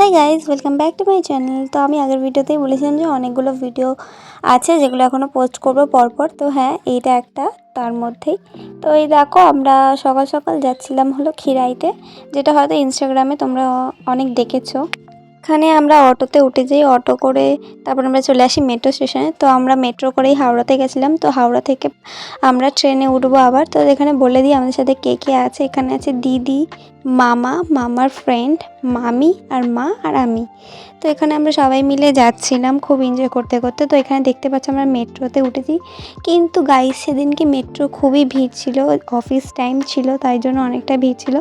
Hi guys, welcome back to my channel. তো আমি আগের ভিডিওতেই বলেছিলাম যে অনেকগুলো ভিডিও আছে যেগুলো এখনও পোস্ট করবো পরপর। তো হ্যাঁ, এইটা একটা তার মধ্যেই। তো এই দেখো, আমরা সকাল সকাল যাচ্ছিলাম হলো খিরাইতে, যেটা হয়তো ইনস্টাগ্রামে তোমরা অনেক দেখেছো। এখানে আমরা অটোতে উঠে যাই, অটো করে তারপর আমরা চলে আসি মেট্রো স্টেশনে। তো আমরা মেট্রো করেই হাওড়াতে গেছিলাম। তো হাওড়া থেকে আমরা ট্রেনে উঠবো আবার। তো এখানে বলে দিই আমাদের সাথে কে কে আছে। এখানে আছে দিদি, মামা, মামার ফ্রেন্ড, মামি আর মা আর আমি। তো এখানে আমরা সবাই মিলে যাচ্ছিলাম খুব এনজয় করতে করতে। তো এখানে দেখতে পাচ্ছি আমরা মেট্রোতে উঠেছি, কিন্তু গাইস সেদিনকে মেট্রো খুবই ভিড় ছিল, অফিস টাইম ছিল, তাই জন্য অনেকটা ভিড় ছিল।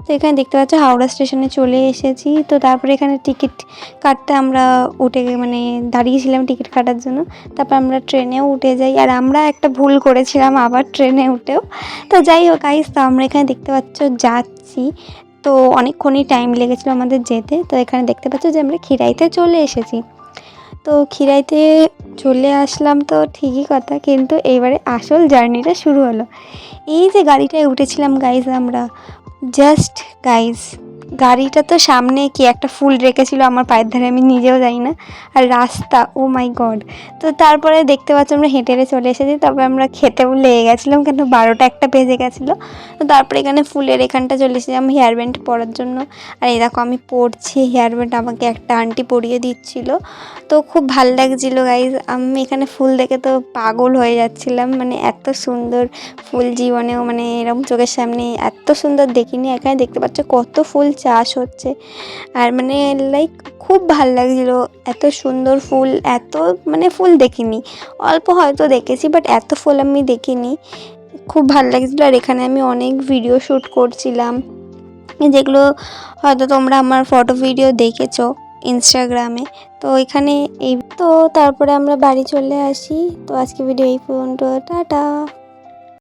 তো এখানে দেখতে পাচ্ছ হাওড়া স্টেশনে চলে এসেছি। তো তারপরে এখানে টিকিট কাটতে আমরা উঠে মানে দাঁড়িয়েছিলাম টিকিট কাটার জন্য। তারপর আমরা ট্রেনেও উঠে যাই, আর আমরা একটা ভুল করেছিলাম আবার ট্রেনে উঠেও। তো যাই হোক গাইস, তো আমরা এখানে দেখতে পাচ্ছ যাচ্ছি। তো অনেকক্ষণই টাইম লেগেছিলো আমাদের যেতে। তো এখানে দেখতে পাচ্ছ যে আমরা খিরাইতে চলে এসেছি। তো খিরাইতে চলে আসলাম তো ঠিকই কথা, কিন্তু এইবারে আসল জার্নিটা শুরু হলো। এই যে গাড়িটায় উঠেছিলাম গাইজ আমরা, জাস্ট গাইজ, গাড়িটা তো সামনে কি একটা ফুল রেখেছিল আমার পায়ের ধারে, আমি নিজেও জানি না। আর রাস্তা, ও মাই গড। তো তারপরে দেখতে পাচ্ছি আমরা হেঁটে হেঁটে চলে এসেছি। তারপরে আমরা খেতেও লেগে গেছিলাম, কিন্তু 12টা-1টা বেজে গেছিলো। তো তারপরে এখানে ফুলের এখানটা চলে এসেছিলাম হেয়ার ব্যান্ড পরার জন্য। আর এই দেখো আমি পরছি হেয়ার ব্যান্ড, আমাকে একটা আন্টি পরিয়ে দিচ্ছিল। তো খুব ভাল লাগছিলো গাইজ। আমি এখানে ফুল দেখে তো পাগল হয়ে যাচ্ছিলাম, মানে এত সুন্দর ফুল জীবনেও মানে এরকম চোখের সামনে এত সুন্দর দেখিনি। এখানে দেখতে পাচ্ছ কত ফুল চাষ হচ্ছে, আর মানে লাইক খুব ভাল লাগছিলো। এত সুন্দর ফুল, এত মানে ফুল দেখিনি, অল্প হয়তো দেখেছি, বাট এত ফুল আমি দেখিনি। খুব ভাল লাগছিলো। আর এখানে আমি অনেক ভিডিও শ্যুট করছিলাম, যেগুলো হয়তো তোমরা আমার ফটো ভিডিও দেখেছো ইনস্টাগ্রামে। তো এখানে এই তো তারপরে আমরা বাড়ি চলে আসি। তো আজকে ভিডিও এই পর্যন্ত, টাটা।